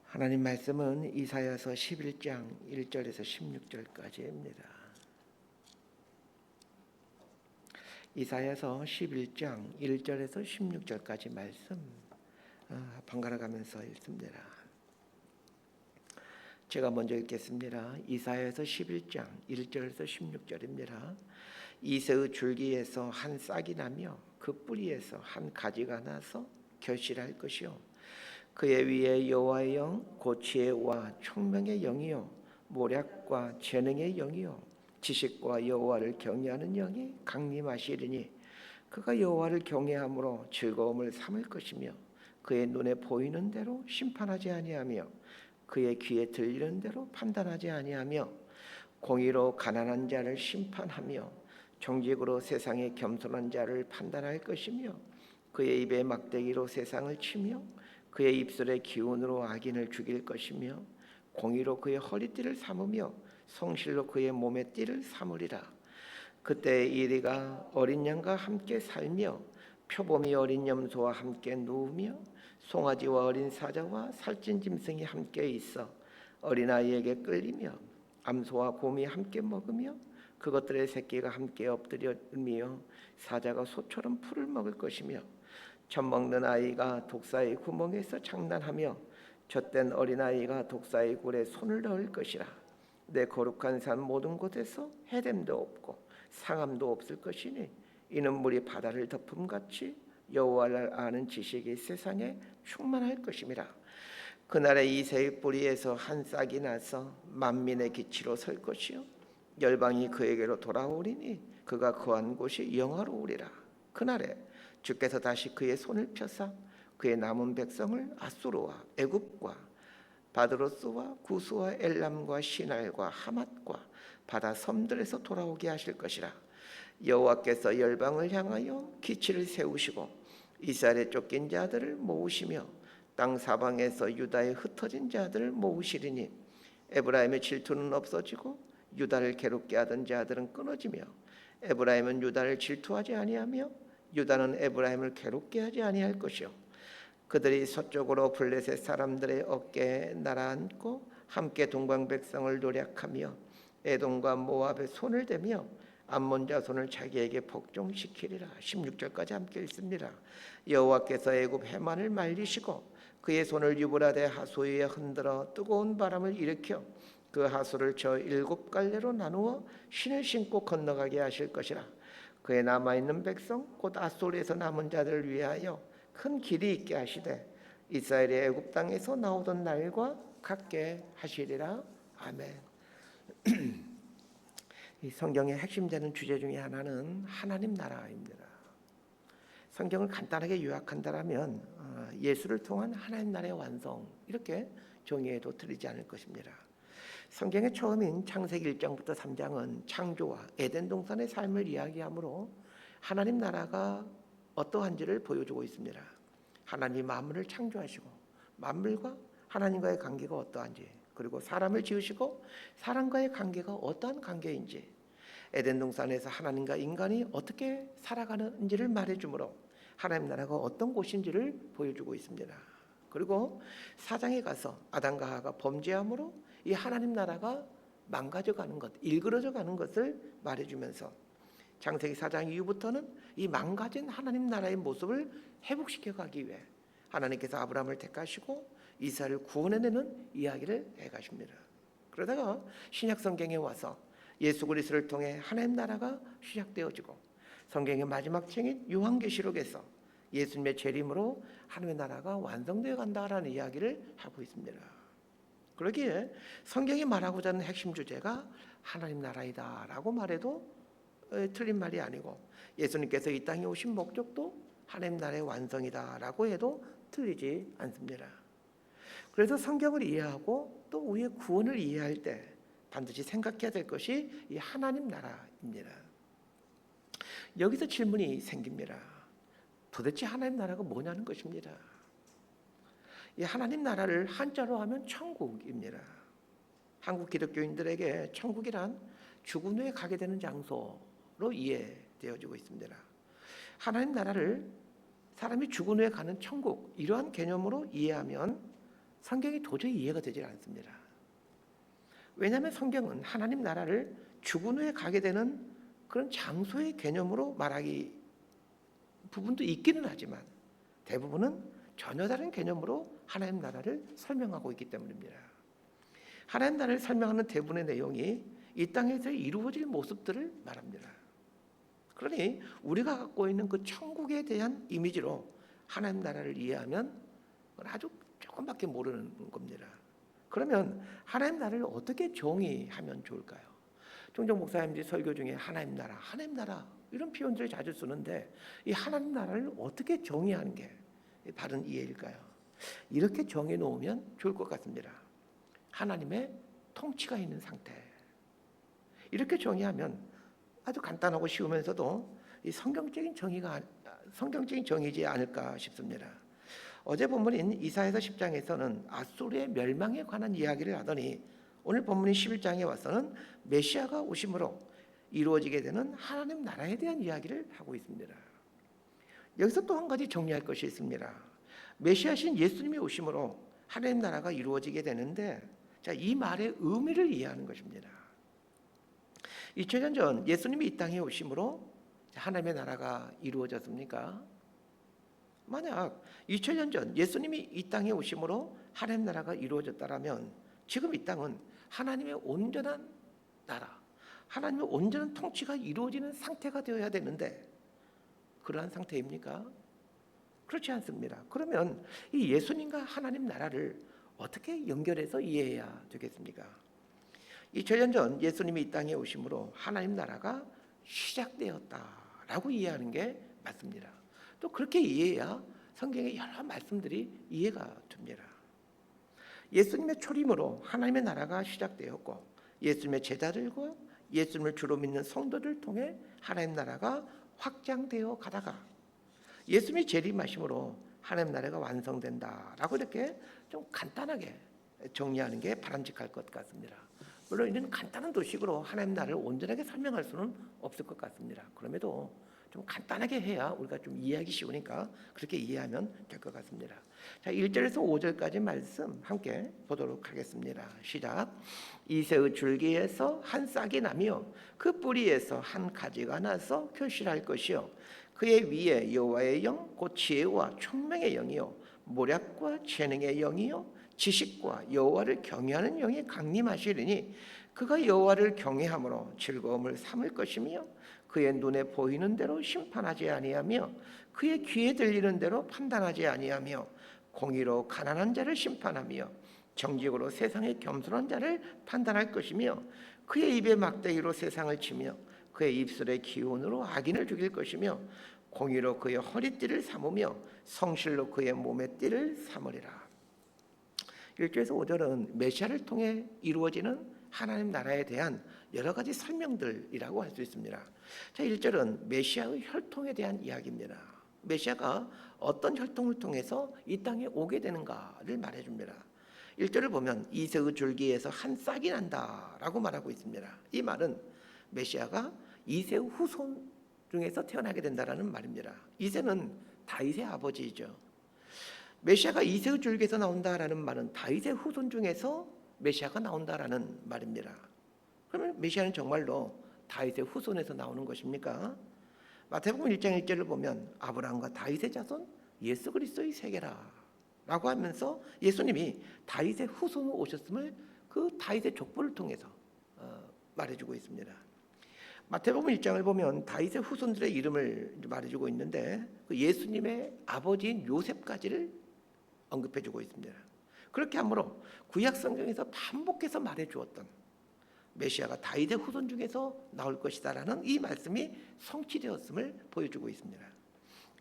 하나님 말씀은 이사야서 11장 1절에서 16절까지입니다. 이사야서 11장 1절에서 16절까지 말씀 번갈아 가면서 읽습니다. 제가 먼저 읽겠습니다. 이사야서 11장 1절에서 16절입니다. 이새의 줄기에서 한 싹이 나며 그 뿌리에서 한 가지가 나서 결실할 것이요 그의 위에 여호와의 영 곧 지혜와 총명의 영이요 모략과 재능의 영이요 지식과 여호와를 경외하는 영이 강림하시리니 그가 여호와를 경외함으로 즐거움을 삼을 것이며 그의 눈에 보이는 대로 심판하지 아니하며 그의 귀에 들리는 대로 판단하지 아니하며 공의로 가난한 자를 심판하며 정직으로 세상의 겸손한 자를 판단할 것이며 그의 입에 막대기로 세상을 치며 그의 입술의 기운으로 악인을 죽일 것이며 공의로 그의 허리띠를 삼으며 성실로 그의 몸의 띠를 삼으리라. 그때 이리가 어린 양과 함께 살며 표범이 어린 염소와 함께 누우며 송아지와 어린 사자와 살찐 짐승이 함께 있어 어린아이에게 끌리며 암소와 곰이 함께 먹으며 그것들의 새끼가 함께 엎드리며 사자가 소처럼 풀을 먹을 것이며 젖 먹는 아이가 독사의 구멍에서 장난하며 젖된 어린아이가 독사의 굴에 손을 넣을 것이라. 내 거룩한 산 모든 곳에서 해됨도 없고 상함도 없을 것이니 이는 물이 바다를 덮음같이 여호와를 아는 지식이 세상에 충만할 것임이라. 그날에 이새의 뿌리에서 한 싹이 나서 만민의 기치로 설 것이요 열방이 그에게로 돌아오리니 그가 거한 곳이 영화로우리라. 그날에 주께서 다시 그의 손을 펴사 그의 남은 백성을 아수르와 애굽과 바드로스와 구스와 엘람과 시날과 하맛과 바다 섬들에서 돌아오게 하실 것이라. 여호와께서 열방을 향하여 기치를 세우시고 이스라엘에 쫓긴 자들을 모으시며 땅 사방에서 유다에 흩어진 자들을 모으시리니 에브라임의 질투는 없어지고 유다를 괴롭게 하던 자들은 끊어지며 에브라임은 유다를 질투하지 아니하며 유다는 에브라임을 괴롭게 하지 아니할 것이요 그들이 서쪽으로 블레셋 사람들의 어깨에 날아앉고 함께 동방 백성을 노략하며 에돔과 모압의 손을 대며 암몬 자손을 자기에게 복종시키리라. 16절까지 함께 읽습니다. 여호와께서 애굽 해만을 말리시고 그의 손을 유브라데 하수 위에 흔들어 뜨거운 바람을 일으켜 그 하수를 저 7갈래로 나누어 신을 신고 건너가게 하실 것이라. 그의 남아있는 백성 곧 아소르에서 남은 자들을 위하여 큰 길이 있게 하시되 이스라엘의 애굽 땅에서 나오던 날과 같게 하시리라. 아멘. 이 성경의 핵심되는 주제 중에 하나는 하나님 나라입니다. 성경을 간단하게 요약한다면 예수를 통한 하나님 나라의 완성 이렇게 정의해도 틀리지 않을 것입니다. 성경의 처음인 창세기 1장부터 3장은 창조와 에덴 동산의 삶을 이야기하므로 하나님 나라가 어떠한지를 보여주고 있습니다. 하나님이 만물을 창조하시고 만물과 하나님과의 관계가 어떠한지 그리고 사람을 지으시고 사람과의 관계가 어떠한 관계인지 에덴 동산에서 하나님과 인간이 어떻게 살아가는지를 말해주므로 하나님 나라가 어떤 곳인지를 보여주고 있습니다. 그리고 4장에 가서 아담과 하와가 범죄함으로 이 하나님 나라가 망가져가는 것, 일그러져가는 것을 말해주면서 창세기 4장 이후부터는 이 망가진 하나님 나라의 모습을 회복시켜가기 위해 하나님께서 아브라함을 택하시고 이스라엘을 구원해내는 이야기를 해가십니다. 그러다가 신약 성경에 와서 예수 그리스도를 통해 하나님 나라가 시작되어지고 성경의 마지막 책인 요한계시록에서 예수님의 재림으로 하나님의 나라가 완성되어 간다라는 이야기를 하고 있습니다. 그러기에 성경이 말하고자 하는 핵심 주제가 하나님 나라이다라고 말해도 틀린 말이 아니고 예수님께서 이 땅에 오신 목적도 하나님 나라의 완성이다라고 해도 틀리지 않습니다. 그래서 성경을 이해하고 또 우리의 구원을 이해할 때 반드시 생각해야 될 것이 이 하나님 나라입니다. 여기서 질문이 생깁니다. 도대체 하나님 나라가 뭐냐는 것입니다. 이 하나님 나라를 한자로 하면 천국입니다. 한국 기독교인들에게 천국이란 죽은 후에 가게 되는 장소로 이해되어지고 있습니다. 하나님 나라를 사람이 죽은 후에 가는 천국 이러한 개념으로 이해하면 성경이 도저히 이해가 되질 않습니다. 왜냐하면 성경은 하나님 나라를 죽은 후에 가게 되는 그런 장소의 개념으로 말하기 부분도 있기는 하지만 대부분은 전혀 다른 개념으로 하나님 나라를 설명하고 있기 때문입니다. 하나님 나라를 설명하는 대부분의 내용이 이 땅에서 이루어질 모습들을 말합니다. 그러니 우리가 갖고 있는 그 천국에 대한 이미지로 하나님 나라를 이해하면 아주 조금밖에 모르는 겁니다. 그러면 하나님 나라를 어떻게 정의하면 좋을까요? 종종 목사님들이 설교 중에 하나님 나라 이런 표현들을 자주 쓰는데 이 하나님 나라를 어떻게 정의하는 게 바른 이해일까요? 이렇게 정해 놓으면 좋을 것 같습니다. 하나님의 통치가 있는 상태. 이렇게 정의하면 아주 간단하고 쉬우면서도 이 성경적인 정의지 않을까 싶습니다. 어제 본문인 이사야서 10장에서는 아수르의 멸망에 관한 이야기를 하더니 오늘 본문인 11장에 와서는 메시아가 오심으로 이루어지게 되는 하나님 나라에 대한 이야기를 하고 있습니다. 여기서 또 한 가지 정리할 것이 있습니다. 메시아신 예수님이 오심으로 하나님 나라가 이루어지게 되는데, 자, 이 말의 의미를 이해하는 것입니다. 2000년 전 예수님이 이 땅에 오심으로 하나님의 나라가 이루어졌습니까? 만약 2000년 전 예수님이 이 땅에 오심으로 하나님 나라가 이루어졌다면 지금 이 땅은 하나님의 온전한 나라, 하나님의 온전한 통치가 이루어지는 상태가 되어야 되는데 그러한 상태입니까? 그렇지 않습니다. 그러면 이 예수님과 하나님 나라를 어떻게 연결해서 이해해야 되겠습니까? 2000년 전 예수님이 이 땅에 오심으로 하나님 나라가 시작되었다라고 이해하는 게 맞습니다. 또 그렇게 이해해야 성경의 여러 말씀들이 이해가 됩니다. 예수님의 초림으로 하나님의 나라가 시작되었고 예수님의 제자들과 예수님을 주로 믿는 성도들 통해 하나님 나라가 확장되어 가다가 예수님이 재림하심으로 하나님 나라가 완성된다라고 이렇게 좀 간단하게 정리하는 게 바람직할 것 같습니다. 물론 이런 간단한 도식으로 하나님 나라를 온전하게 설명할 수는 없을 것 같습니다. 그럼에도 좀 간단하게 해야 우리가 좀 이해하기 쉬우니까 그렇게 이해하면 될 것 같습니다. 자, 1절에서 5절까지 말씀 함께 보도록 하겠습니다. 시작. 이새의 줄기에서 한 싹이 나며 그 뿌리에서 한 가지가 나서 결실할 것이요 그의 위에 여호와의 영 곧 지혜와 총명의 영이요 모략과 재능의 영이요 지식과 여호와를 경외하는 영이 강림하시리니 그가 여호와를 경외함으로 즐거움을 삼을 것이며 그의 눈에 보이는 대로 심판하지 아니하며 그의 귀에 들리는 대로 판단하지 아니하며 공의로 가난한 자를 심판하며 정직으로 세상의 겸손한 자를 판단할 것이며 그의 입에 막대기로 세상을 치며 그의 입술의 기운으로 악인을 죽일 것이며 공의로 그의 허리띠를 삼으며 성실로 그의 몸의 띠를 삼으리라. 1절에서 5절은 메시아를 통해 이루어지는 하나님 나라에 대한 여러 가지 설명들이라고 할 수 있습니다. 자, 1절은 메시아의 혈통에 대한 이야기입니다. 메시아가 어떤 혈통을 통해서 이 땅에 오게 되는가를 말해줍니다. 1절을 보면 이새의 줄기에서 한 싹이 난다라고 말하고 있습니다. 이 말은 메시아가 이새의 후손 중에서 태어나게 된다라는 말입니다. 이새는 다윗의 아버지이죠. 메시아가 이새의 줄기에서 나온다라는 말은 다윗의 후손 중에서 메시아가 나온다라는 말입니다. 그러면 메시아는 정말로 다윗의 후손에서 나오는 것입니까? 마태복음 1장 1절을 보면 아브라함과 다윗의 자손 예수 그리스도의 세계라 라고 하면서 예수님이 다윗의 후손으로 오셨음을 그 다윗의 족보를 통해서 말해주고 있습니다. 마태복음 1장을 보면 다윗의 후손들의 이름을 말해주고 있는데 그 예수님의 아버지인 요셉까지를 언급해주고 있습니다. 그렇게 함으로 구약 성경에서 반복해서 말해주었던 메시아가 다윗의 후손 중에서 나올 것이다라는 이 말씀이 성취되었음을 보여주고 있습니다.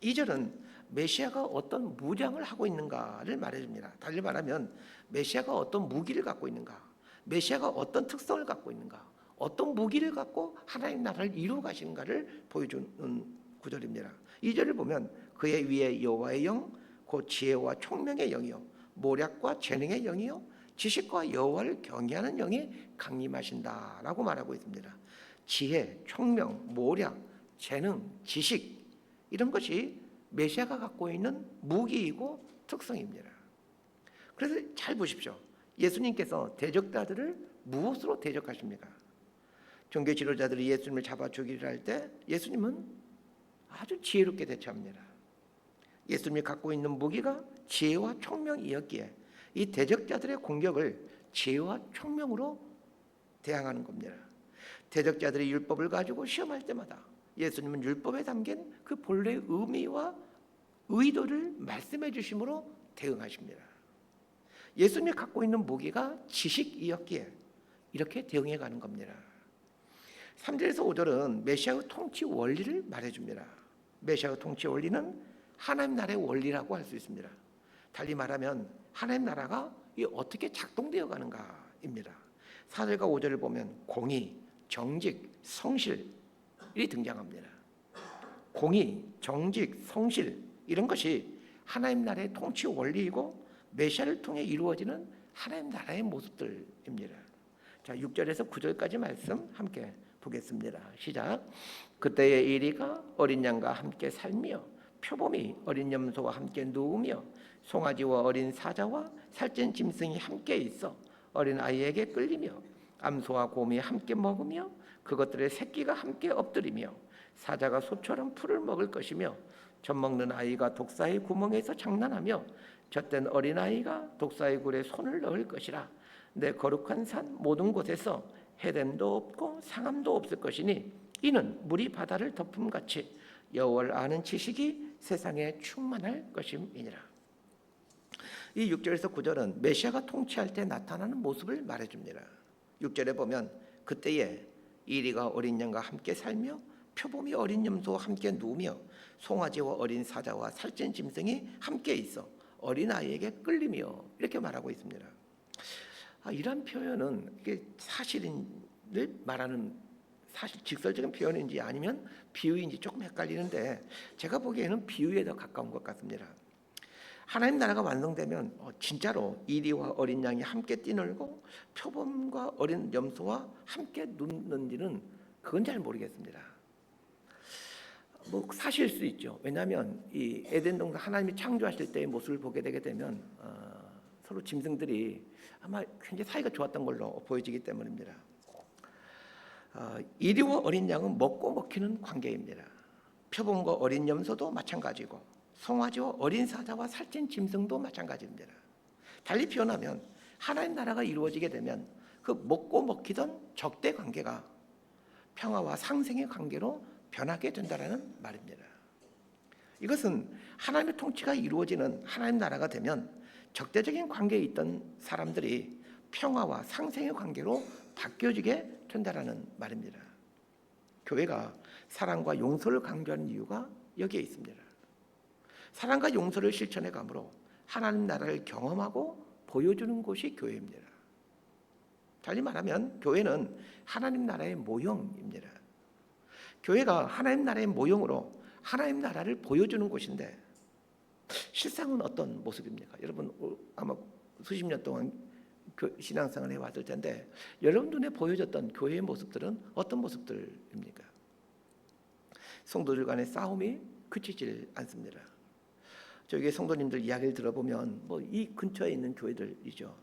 2절은 메시아가 어떤 무장을 하고 있는가를 말해줍니다. 달리 말하면 메시아가 어떤 무기를 갖고 있는가, 메시아가 어떤 특성을 갖고 있는가, 어떤 무기를 갖고 하나님 나라를 이루어 가시는가를 보여주는 구절입니다. 2절을 보면 그의 위에 여호와의 영, 곧 지혜와 총명의 영이요 모략과 재능의 영이요 지식과 여호와를 경외하는 영이 강림하신다라고 말하고 있습니다. 지혜, 총명, 모략, 재능, 지식 이런 것이 메시아가 갖고 있는 무기이고 특성입니다. 그래서 잘 보십시오. 예수님께서 대적자들을 무엇으로 대적하십니까? 종교 지도자들이 예수님을 잡아 죽이려 할 때 예수님은 아주 지혜롭게 대처합니다. 예수님이 갖고 있는 무기가 지혜와 총명이었기에 이 대적자들의 공격을 지혜와 총명으로 대항하는 겁니다. 대적자들이 율법을 가지고 시험할 때마다 예수님은 율법에 담긴 그 본래의 의미와 의도를 말씀해 주심으로 대응하십니다. 예수님이 갖고 있는 무기가 지식이었기에 이렇게 대응해 가는 겁니다. 3절에서 5절은 메시아의 통치 원리를 말해줍니다. 메시아의 통치 원리는 하나님 나라의 원리라고 할 수 있습니다. 달리 말하면 하나님 나라가 어떻게 작동되어 가는가입니다. 4절과 5절을 보면 공의, 정직, 성실이 등장합니다. 공의, 정직, 성실 이런 것이 하나님 나라의 통치 원리이고 메시아를 통해 이루어지는 하나님 나라의 모습들입니다. 자, 6절에서 9절까지 말씀 함께 보겠습니다. 시작. 그때에 에리가 어린 양과 함께 살며 표범이 어린 염소와 함께 누우며 송아지와 어린 사자와 살찐 짐승이 함께 있어 어린 아이에게 끌리며 암소와 곰이 함께 먹으며 그것들의 새끼가 함께 엎드리며 사자가 소처럼 풀을 먹을 것이며 젖먹는 아이가 독사의 구멍에서 장난하며 젖된 어린아이가 독사의 굴에 손을 넣을 것이라. 내 거룩한 산 모든 곳에서 해됨도 없고 상함도 없을 것이니 이는 물이 바다를 덮음같이 여호와를 아는 지식이 세상에 충만할 것임이니라. 이 6절에서 9절은 메시아가 통치할 때 나타나는 모습을 말해줍니다. 6절에 보면 그때에 이리가 어린 양과 함께 살며 표범이 어린 염소와 함께 누우며 송아지와 어린 사자와 살찐 짐승이 함께 있어 어린아이에게 끌리며 이렇게 말하고 있습니다. 이런 표현은 이게 사실을 말하는 사실 직설적인 표현인지 아니면 비유인지 조금 헷갈리는데 제가 보기에는 비유에 더 가까운 것 같습니다. 하나님 나라가 완성되면 진짜로 이리와 어린 양이 함께 뛰놀고 표범과 어린 염소와 함께 눕는지는 그건 잘 모르겠습니다. 뭐 사실일 수 있죠. 왜냐하면 이 에덴 동산 하나님이 창조하실 때의 모습을 보게 되게 되면 서로 짐승들이 아마 굉장히 사이가 좋았던 걸로 보여지기 때문입니다. 이리와 어린 양은 먹고 먹히는 관계입니다. 표범과 어린 염소도 마찬가지고 송아지와 어린 사자와 살찐 짐승도 마찬가지입니다. 달리 표현하면 하나님 나라가 이루어지게 되면 그 먹고 먹히던 적대 관계가 평화와 상생의 관계로 변하게 된다는 말입니다. 이것은 하나님의 통치가 이루어지는 하나님 나라가 되면 적대적인 관계에 있던 사람들이 평화와 상생의 관계로 바뀌어지게 된다는 말입니다. 교회가 사랑과 용서를 강조하는 이유가 여기에 있습니다. 사랑과 용서를 실천해 가므로 하나님 나라를 경험하고 보여주는 곳이 교회입니다. 달리 말하면 교회는 하나님 나라의 모형입니다. 교회가 하나님 나라의 모형으로 하나님 나라를 보여주는 곳인데 실상은 어떤 모습입니까? 여러분 아마 수십 년 동안 신앙생활을 해왔을 텐데 여러분 눈에 보여졌던 교회의 모습들은 어떤 모습들입니까? 성도들 간의 싸움이 그치질 않습니다. 저기 성도님들 이야기를 들어보면 뭐 이 근처에 있는 교회들이죠.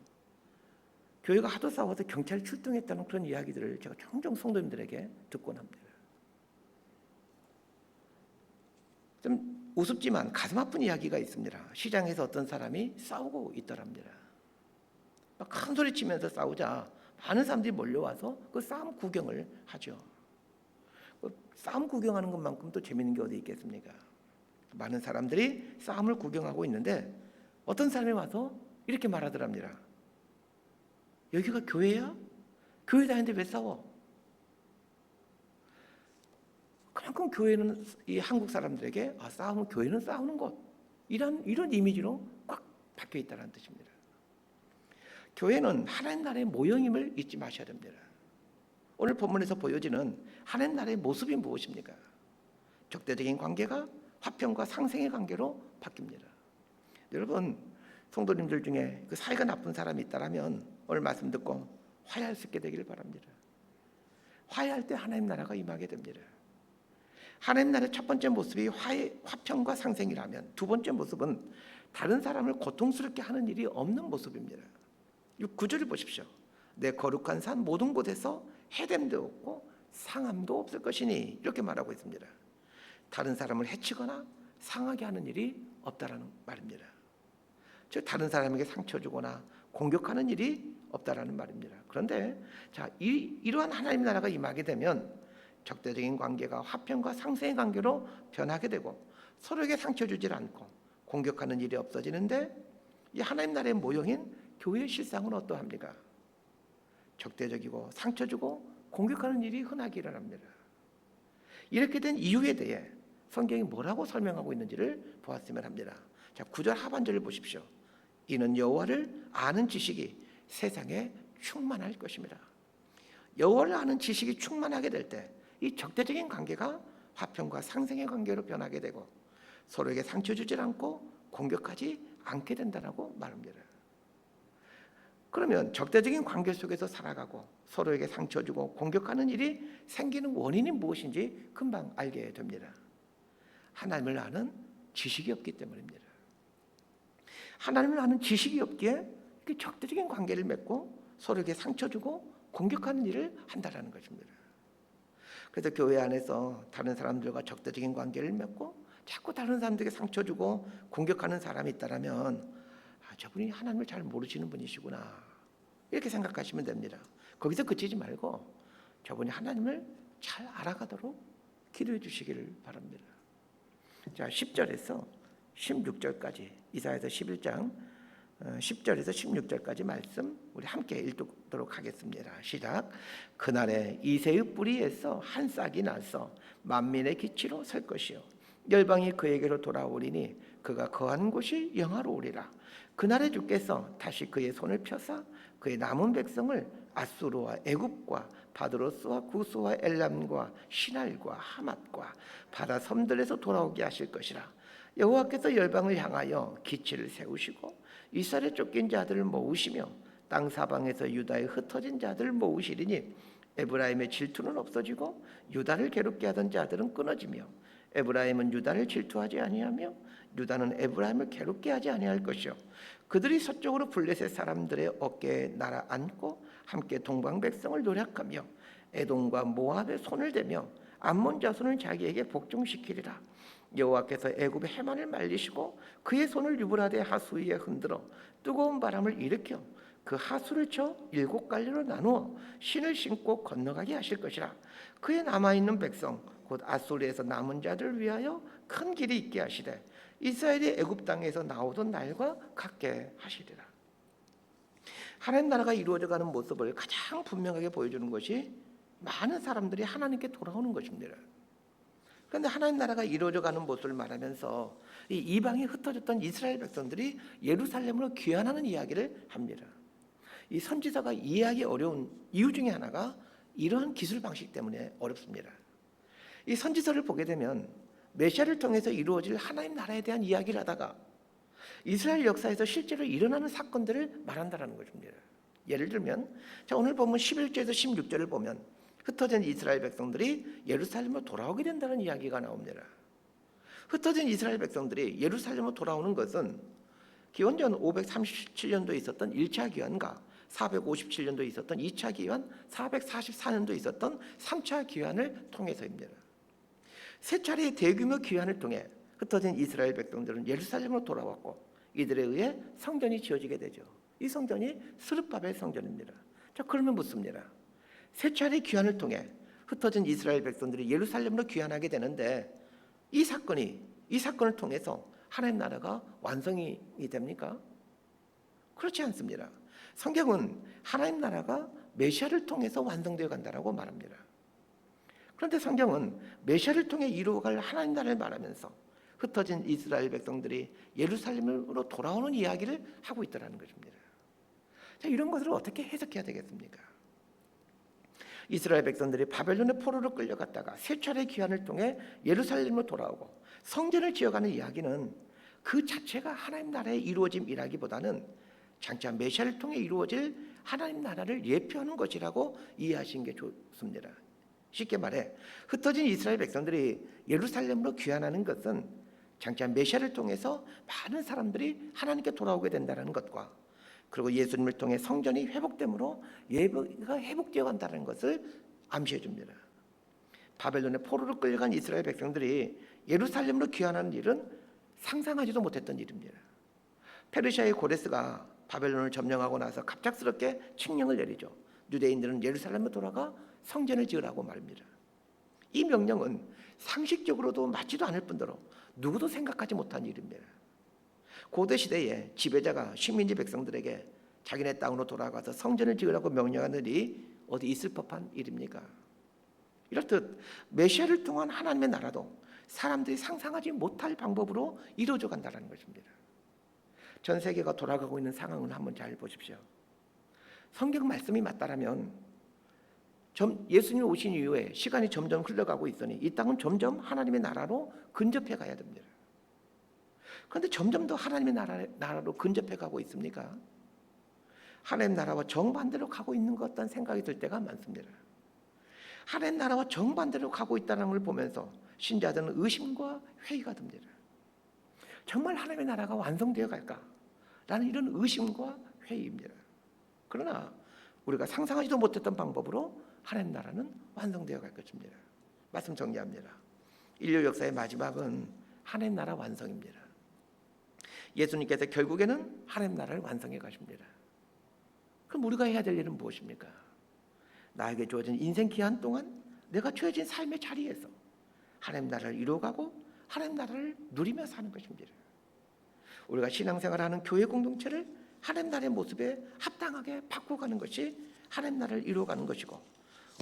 교회가 하도 싸워서 경찰이 출동했다는 그런 이야기들을 제가 종종 성도님들에게 듣곤 합니다. 좀 우습지만 가슴 아픈 이야기가 있습니다. 시장에서 어떤 사람이 싸우고 있더랍니다. 막 큰 소리 치면서 싸우자 많은 사람들이 몰려와서 그 싸움 구경을 하죠. 싸움 구경하는 것만큼 또 재밌는 게 어디 있겠습니까? 많은 사람들이 싸움을 구경하고 있는데 어떤 사람이 와서 이렇게 말하더랍니다. 여기가 교회야? 교회 다니는데 왜 싸워? 그만큼 교회는 이 한국 사람들에게 싸움은 교회는 싸우는 것 이런 이미지로 꽉 박혀 있다는 뜻입니다. 교회는 하나님 나라의 모형임을 잊지 마셔야 됩니다. 오늘 본문에서 보여지는 하나님 나라의 모습이 무엇입니까? 적대적인 관계가 화평과 상생의 관계로 바뀝니다. 여러분 성도님들 중에 그 사이가 나쁜 사람이 있다면 오늘 말씀 듣고 화해할 수 있게 되기를 바랍니다. 화해할 때 하나님 나라가 임하게 됩니다. 하나님 나라의 첫 번째 모습이 화평과 상생이라면 두 번째 모습은 다른 사람을 고통스럽게 하는 일이 없는 모습입니다. 이 구절을 보십시오. 내 거룩한 산 모든 곳에서 해됨도 없고 상함도 없을 것이니 이렇게 말하고 있습니다. 다른 사람을 해치거나 상하게 하는 일이 없다라는 말입니다. 즉 다른 사람에게 상처 주거나 공격하는 일이 없다라는 말입니다. 그런데 자, 이러한 하나님 나라가 임하게 되면 적대적인 관계가 화평과 상생의 관계로 변하게 되고 서로에게 상처 주질 않고 공격하는 일이 없어지는데 이 하나님 나라의 모형인 교회의 실상은 어떠합니까? 적대적이고 상처 주고 공격하는 일이 흔하게 일어납니다. 이렇게 된 이유에 대해 성경이 뭐라고 설명하고 있는지를 보았으면 합니다. 자, 9절 하반절을 보십시오. 이는 여호와를 아는 지식이 세상에 충만할 것입니다. 여호와를 아는 지식이 충만하게 될 때 이 적대적인 관계가 화평과 상생의 관계로 변하게 되고 서로에게 상처 주지 않고 공격하지 않게 된다고 말합니다. 그러면 적대적인 관계 속에서 살아가고 서로에게 상처 주고 공격하는 일이 생기는 원인이 무엇인지 금방 알게 됩니다. 하나님을 아는 지식이 없기 때문입니다. 하나님을 아는 지식이 없기에 적대적인 관계를 맺고 서로에게 상처 주고 공격하는 일을 한다는 것입니다. 그래서 교회 안에서 다른 사람들과 적대적인 관계를 맺고 자꾸 다른 사람들에게 상처 주고 공격하는 사람이 있다면 저분이 하나님을 잘 모르시는 분이시구나 이렇게 생각하시면 됩니다. 거기서 그치지 말고 저분이 하나님을 잘 알아가도록 기도해 주시기를 바랍니다. 자, 10절에서 16절까지 이사야서 11장 10절에서 16절까지 말씀 우리 함께 읽도록 하겠습니다. 시작. 그날에 이새의 뿌리에서 한 싹이 나서 만민의 기치로 설 것이요 열방이 그에게로 돌아오리니 그가 거한 곳이 영화로우리라. 그날에 주께서 다시 그의 손을 펴사 그의 남은 백성을 아수르와 애굽과 바드로스와 구스와 엘람과 시날과 하맛과 바다 섬들에서 돌아오게 하실 것이라. 여호와께서 열방을 향하여 기치를 세우시고 이스라엘에 쫓긴 자들을 모으시며 땅 사방에서 유다에 흩어진 자들을 모으시리니 에브라임의 질투는 없어지고 유다를 괴롭게 하던 자들은 끊어지며 에브라임은 유다를 질투하지 아니하며 유다는 에브라임을 괴롭게 하지 아니할 것이요 그들이 서쪽으로 블레셋 사람들의 어깨에 날아앉고 함께 동방 백성을 노략하며 에돔과 모압에 손을 대며 암몬 자손을 자기에게 복종시키리라. 여호와께서 애굽의 해만을 말리시고 그의 손을 유브라데 하수 위에 흔들어 뜨거운 바람을 일으켜 그 하수를 쳐 7갈래로 나누어 신을 신고 건너가게 하실 것이라. 그의 남아있는 백성 곧 아수르에서 남은 자들을 위하여 큰 길이 있게 하시되 이스라엘이 애굽 땅에서 나오던 날과 같게 하시리라. 하나님 나라가 이루어져가는 모습을 가장 분명하게 보여주는 것이 많은 사람들이 하나님께 돌아오는 것입니다. 그런데 하나님 나라가 이루어져가는 모습을 말하면서 이 이방에 흩어졌던 이스라엘 백성들이 예루살렘으로 귀환하는 이야기를 합니다. 이 선지자가 이해하기 어려운 이유 중에 하나가 이러한 기술 방식 때문에 어렵습니다. 이 선지서를 보게 되면 메시아를 통해서 이루어질 하나님 나라에 대한 이야기를 하다가 이스라엘 역사에서 실제로 일어나는 사건들을 말한다는 것입니다. 예를 들면 자, 오늘 보면 11절에서 16절을 보면 흩어진 이스라엘 백성들이 예루살렘으로 돌아오게 된다는 이야기가 나옵니다. 흩어진 이스라엘 백성들이 예루살렘으로 돌아오는 것은 기원전 537년도에 있었던 1차 기환과 457년도에 있었던 2차 기환, 444년도에 있었던 3차 기환을 통해서입니다. 세 차례의 대규모 기환을 통해 흩어진 이스라엘 백성들은 예루살렘으로 돌아왔고 이들에 의해 성전이 지어지게 되죠. 이 성전이 스룹바벨 성전입니다. 자, 그러면 묻습니다. 세 차례 귀환을 통해 흩어진 이스라엘 백성들이 예루살렘으로 귀환하게 되는데 이 사건을 통해서 하나님 나라가 완성이 됩니까? 그렇지 않습니다. 성경은 하나님 나라가 메시아를 통해서 완성되어 간다라고 말합니다. 그런데 성경은 메시아를 통해 이루어갈 하나님 나라를 말하면서 흩어진 이스라엘 백성들이 예루살렘으로 돌아오는 이야기를 하고 있다는 것입니다. 자, 이런 것을 어떻게 해석해야 되겠습니까? 이스라엘 백성들이 바벨론의 포로로 끌려갔다가 세 차례 귀환을 통해 예루살렘으로 돌아오고 성전을 지어가는 이야기는 그 자체가 하나님 나라의 이루어짐이라기보다는 장차 메시아를 통해 이루어질 하나님 나라를 예표하는 것이라고 이해하시는 게 좋습니다. 쉽게 말해 흩어진 이스라엘 백성들이 예루살렘으로 귀환하는 것은 장차 메시아를 통해서 많은 사람들이 하나님께 돌아오게 된다는 것과 그리고 예수님을 통해 성전이 회복됨으로 예배가 회복되어 간다는 것을 암시해 줍니다. 바벨론의 포로로 끌려간 이스라엘 백성들이 예루살렘으로 귀환하는 일은 상상하지도 못했던 일입니다. 페르시아의 고레스가 바벨론을 점령하고 나서 갑작스럽게 칙령을 내리죠. 유대인들은 예루살렘에 돌아가 성전을 지으라고 말합니다. 이 명령은 상식적으로도 맞지도 않을 뿐더러 누구도 생각하지 못한 일입니다. 고대 시대에 지배자가 식민지 백성들에게 자기네 땅으로 돌아가서 성전을 지으라고 명령하는 일이 어디 있을 법한 일입니까? 이렇듯 메시아를 통한 하나님의 나라도 사람들이 상상하지 못할 방법으로 이루어져 간다는 것입니다. 전 세계가 돌아가고 있는 상황을 한번 잘 보십시오. 성경 말씀이 맞다라면 예수님 오신 이후에 시간이 점점 흘러가고 있으니 이 땅은 점점 하나님의 나라로 근접해 가야 됩니다. 그런데 점점 더 하나님의 나라로 근접해 가고 있습니까? 하나님 나라와 정반대로 가고 있는 것 같다는 생각이 들 때가 많습니다. 하나님 나라와 정반대로 가고 있다는 걸 보면서 신자들은 의심과 회의가 듭니다. 정말 하나님의 나라가 완성되어 갈까? 라는 이런 의심과 회의입니다. 그러나 우리가 상상하지도 못했던 방법으로 하나님 나라는 완성되어 갈 것입니다. 말씀 정리합니다. 인류 역사의 마지막은 하나님 나라 완성입니다. 예수님께서 결국에는 하나님 나라를 완성해 가십니다. 그럼 우리가 해야 될 일은 무엇입니까? 나에게 주어진 인생 기한 동안 내가 주어진 삶의 자리에서 하나님 나라를 이루어가고 하나님 나라를 누리며 사는 것입니다. 우리가 신앙생활하는 교회 공동체를 하나님 나라의 모습에 합당하게 바꿔가는 것이 하나님 나라를 이루어가는 것이고,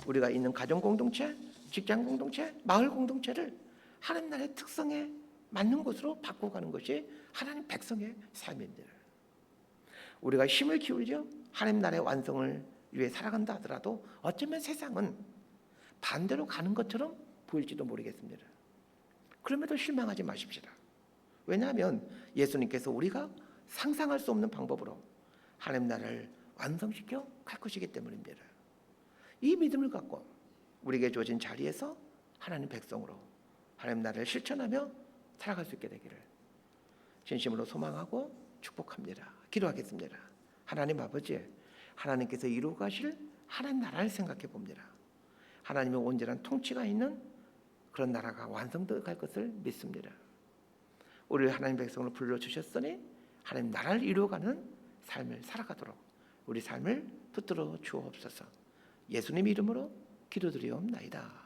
우리가 있는 가정 공동체, 직장 공동체, 마을 공동체를 하나님 나라의 특성에 맞는 곳으로 바꿔가는 것이 하나님 백성의 삶입니다. 우리가 힘을 기울여 하나님 나라의 완성을 위해 살아간다 하더라도 어쩌면 세상은 반대로 가는 것처럼 보일지도 모르겠습니다. 그럼에도 실망하지 마십시다. 왜냐하면 예수님께서 우리가 상상할 수 없는 방법으로 하나님 나라를 완성시켜 갈 것이기 때문입니다. 이 믿음을 갖고 우리에게 주어진 자리에서 하나님 백성으로 하나님 나라를 실천하며 살아갈 수 있게 되기를 진심으로 소망하고 축복합니다. 기도하겠습니다. 하나님 아버지, 하나님께서 이루어 가실 하나님 나라를 생각해 봅니다. 하나님의 온전한 통치가 있는 그런 나라가 완성되어 갈 것을 믿습니다. 우리를 하나님 백성으로 불러주셨으니 하나님 나라를 이루어가는 삶을 살아가도록 우리 삶을 붙들어 주옵소서. 예수님 이름으로 기도드리옵나이다.